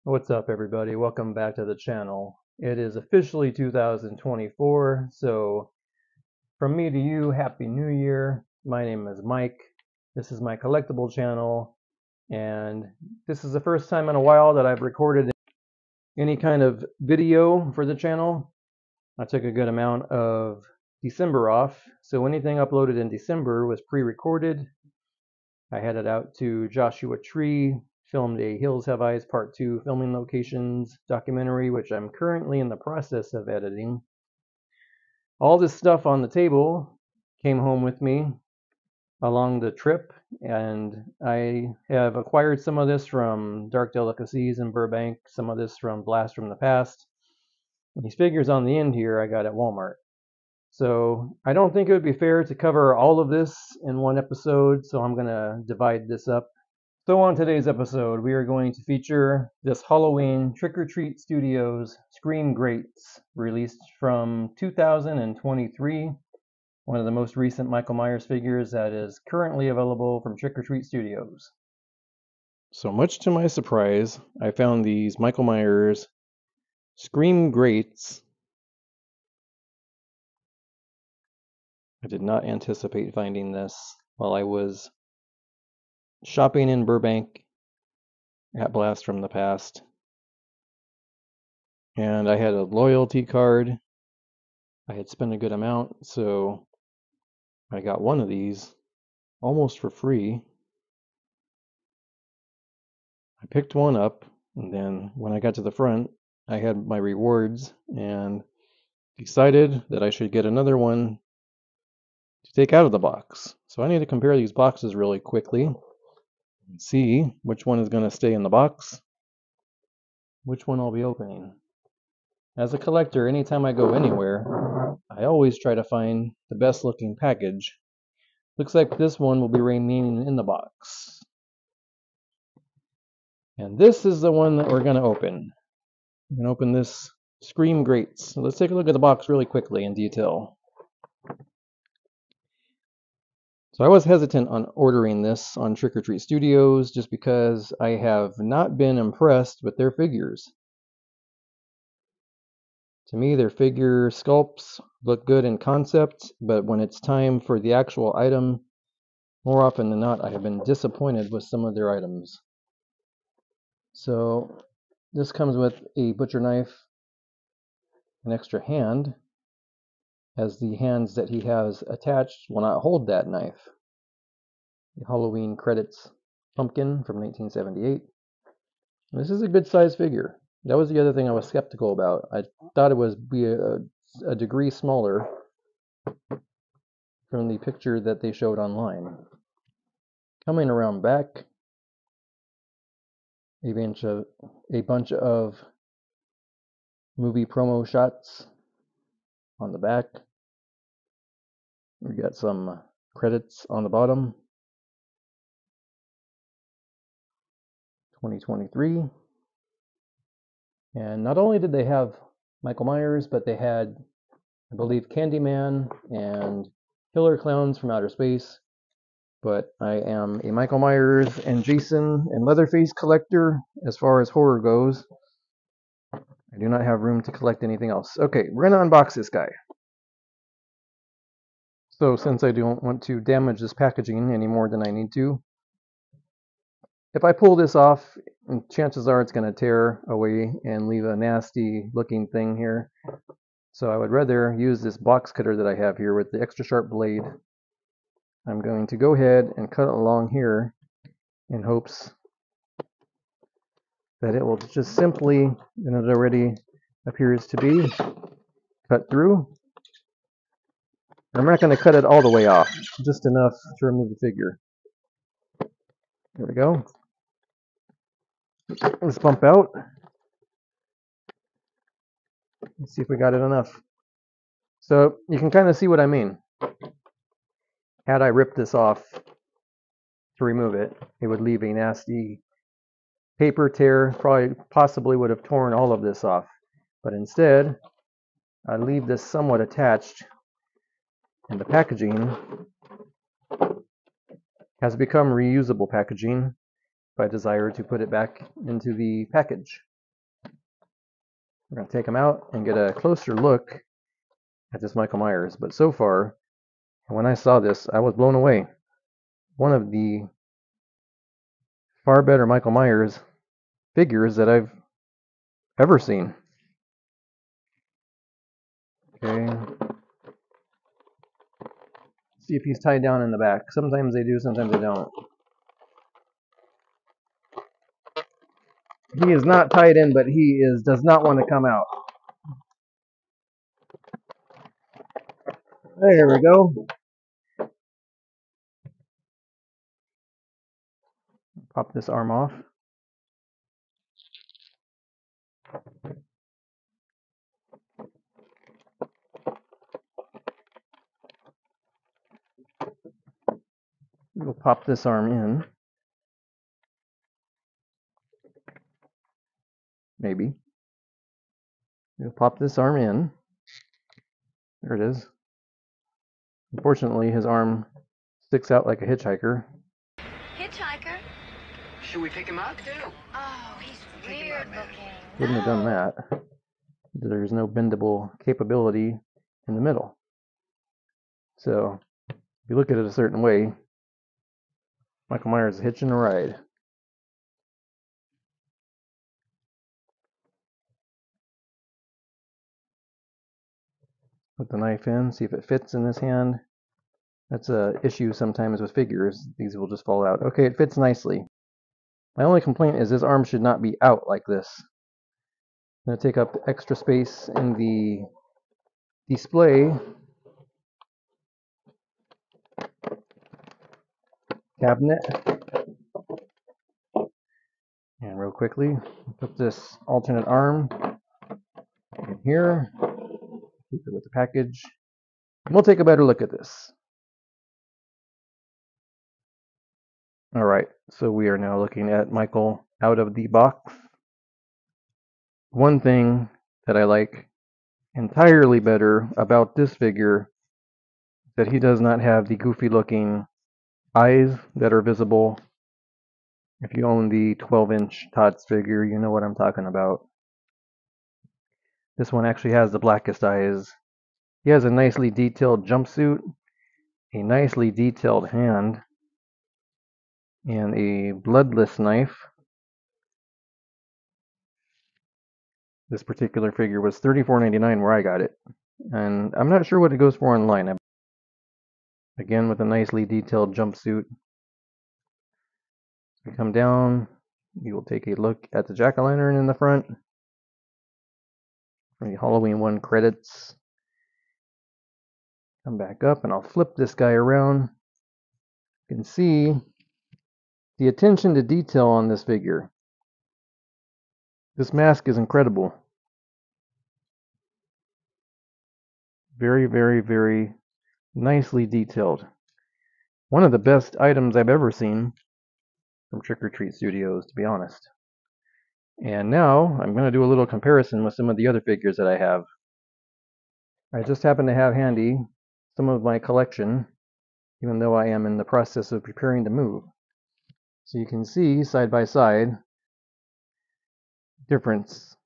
What's up, everybody? Welcome back to the channel. It is officially 2024, so from me to you, Happy New Year. My name is Mike. This is my collectible channel, and this is the first time in a while that I've recorded any kind of video for the channel. I took a good amount of December off, so anything uploaded in December was pre-recorded. I headed out to Joshua Tree, filmed a Hills Have Eyes Part 2 filming locations documentary, which I'm currently in the process of editing. All this stuff on the table came home with me along the trip, and I have acquired some of this from Dark Delicacies in Burbank, some of this from Blast from the Past. And these figures on the end here I got at Walmart. So I don't think it would be fair to cover all of this in one episode, so I'm going to divide this up. So on today's episode, we are going to feature this Halloween Trick or Treat Studios Scream Greats, released from 2023, one of the most recent Michael Myers figures that is currently available from Trick or Treat Studios. So much to my surprise, I found these Michael Myers Scream Greats. I did not anticipate finding this while I was shopping in Burbank at Blast from the Past. And I had a loyalty card. I had spent a good amount, so I got one of these almost for free. I picked one up, and then when I got to the front, I had my rewards and decided that I should get another one to take out of the box. So I need to compare these boxes really quickly and see which one is going to stay in the box, which one I'll be opening. As a collector, anytime I go anywhere, I always try to find the best looking package. Looks like this one will be remaining in the box. And this is the one that we're going to open. We're going to open this Scream Greats. So let's take a look at the box really quickly in detail. So I was hesitant on ordering this on Trick or Treat Studios just because I have not been impressed with their figures. To me, their figure sculpts look good in concept, but when it's time for the actual item, more often than not, I have been disappointed with some of their items. So this comes with a butcher knife, an extra hand, as the hands that he has attached will not hold that knife. The Halloween credits pumpkin from 1978. This is a good size figure. That was the other thing I was skeptical about. I thought it would be a degree smaller from the picture that they showed online. Coming around back, a bunch of movie promo shots on the back. We got some credits on the bottom. 2023. And not only did they have Michael Myers, but they had, I believe, Candyman and Killer Clowns from Outer Space. But I am a Michael Myers and Jason and Leatherface collector as far as horror goes. I do not have room to collect anything else. Okay, we're going to unbox this guy. So since I don't want to damage this packaging any more than I need to, if I pull this off, chances are it's going to tear away and leave a nasty looking thing here. So I would rather use this box cutter that I have here with the extra sharp blade. I'm going to go ahead and cut along here in hopes that it will just simply, and it already appears to be, cut through. I'm not going to cut it all the way off, just enough to remove the figure. There we go. Let's bump out. Let's see if we got it enough. So you can kind of see what I mean. Had I ripped this off to remove it, it would leave a nasty paper tear. Possibly would have torn all of this off. But instead, I leave this somewhat attached, and the packaging has become reusable packaging if I desire to put it back into the package. We're going to take him out and get a closer look at this Michael Myers. But so far, when I saw this, I was blown away. One of the far better Michael Myers figures that I've ever seen. Okay. See if he's tied down in the back. Sometimes they do, sometimes they don't. He is not tied in, but he does not want to come out. There we go. Pop this arm off. We'll pop this arm in. Maybe. We'll pop this arm in. There it is. Unfortunately, his arm sticks out like a hitchhiker. Hitchhiker? Should we pick him up? Oh, he's weird looking. Wouldn't have done that. There's no bendable capability in the middle. So, if you look at it a certain way, Michael Myers is hitching a ride. Put the knife in, see if it fits in this hand. That's an issue sometimes with figures. These will just fall out. Okay, it fits nicely. My only complaint is this arm should not be out like this. I'm going to take up extra space in the display cabinet. And real quickly, put this alternate arm in here. Keep it with the package. And we'll take a better look at this. Alright, so we are now looking at Michael out of the box. One thing that I like entirely better about this figure is that he does not have the goofy looking eyes that are visible. If you own the 12-inch Tots figure, you know what I'm talking about. This one actually has the blackest eyes. He has a nicely detailed jumpsuit, a nicely detailed hand, and a bloodless knife. This particular figure was $34.99 where I got it, and I'm not sure what it goes for online. Again, with a nicely detailed jumpsuit. We come down, you will take a look at the jack-o'-lantern in the front. For the Halloween 1 credits. Come back up and I'll flip this guy around. You can see the attention to detail on this figure. This mask is incredible. Very, very, very nicely detailed. One of the best items I've ever seen from Trick or Treat Studios, to be honest. And now I'm going to do a little comparison with some of the other figures that I have. I just happen to have handy some of my collection, even though I am in the process of preparing to move. So you can see side by side difference.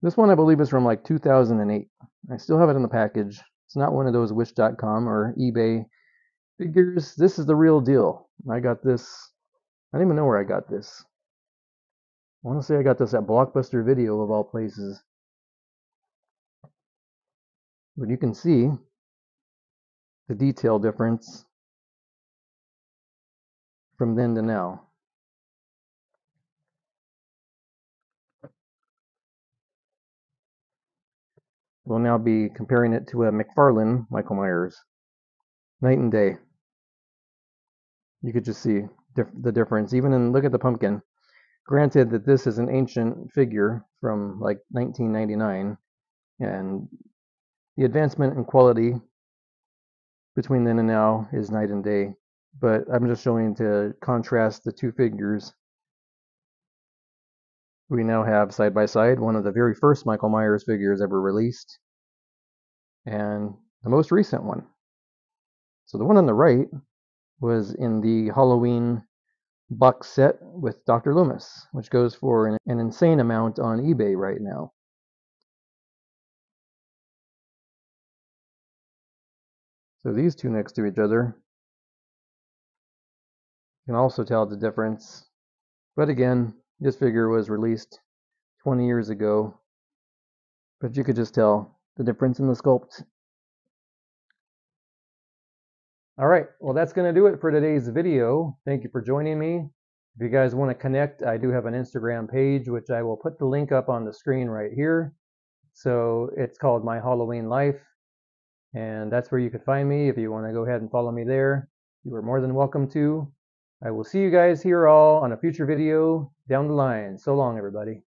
This one I believe is from like 2008. I still have it in the package. It's not one of those wish.com or eBay figures. This is the real deal. I got this. I don't even know where I got this. I want to say I got this at Blockbuster Video of all places. But you can see the detail difference from then to now. We'll now be comparing it to a McFarlane Michael Myers. Night and day. You could just see the difference. Even in, look at the pumpkin. Granted that this is an ancient figure from like 1999, and the advancement in quality between then and now is night and day. But I'm just showing to contrast the two figures. We now have side by side one of the very first Michael Myers figures ever released, and the most recent one. So the one on the right was in the Halloween box set with Dr. Loomis, which goes for an insane amount on eBay right now. So these two next to each other, you can also tell the difference. But again, this figure was released 20 years ago, but you could just tell the difference in the sculpt. All right, well, that's going to do it for today's video. Thank you for joining me. If you guys want to connect, I do have an Instagram page, which I will put the link up on the screen right here. So it's called My Halloween Life, and that's where you can find me. If you want to go ahead and follow me there, you are more than welcome to. I will see you guys here all on a future video down the line. So long, everybody.